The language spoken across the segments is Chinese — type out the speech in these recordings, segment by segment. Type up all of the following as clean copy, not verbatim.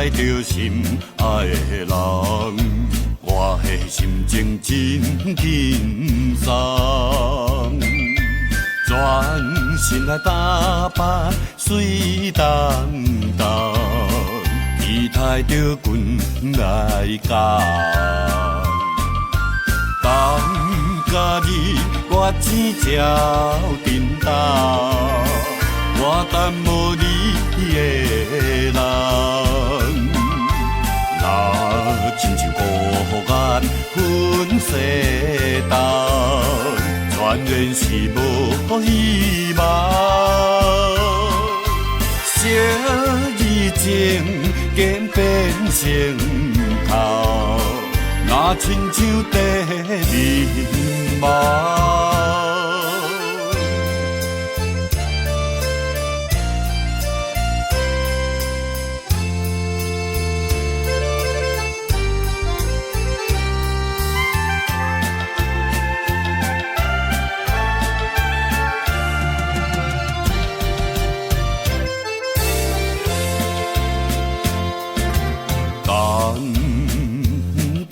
待着心爱的人，我的心情真轻松。全身来打扮水当当，期待着君来讲。感觉你我钱才叮当，我等无你的人。若亲像孤雁分西东，全然是无希望。小意情渐变成空，若亲像地面梦。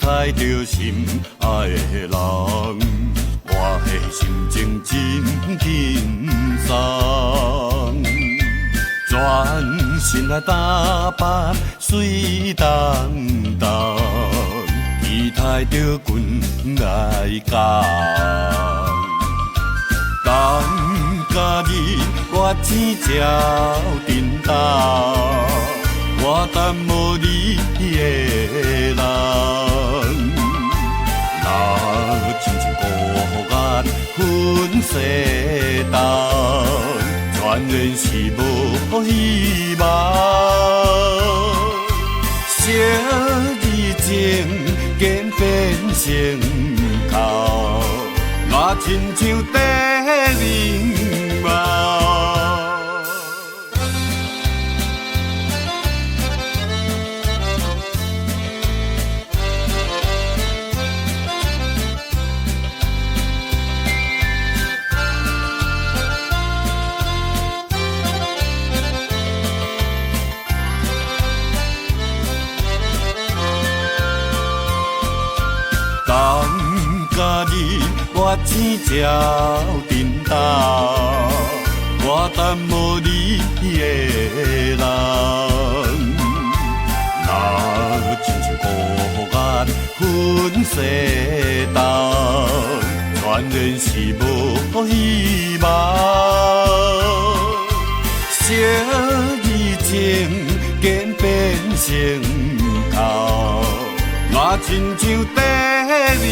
待着心爱的人，我的心情真轻松。全身来打扮水当当，期待着君来讲。感觉你我钱才叮当，我等无你的人。亲像孤雁分西东，全然是无希望。小意情渐变成空，我亲像地面梦。感觉你我钱才叮当，我等无你的人。若亲像孤雁分西东，全然是无希望。小意情渐变成空，我亲像地面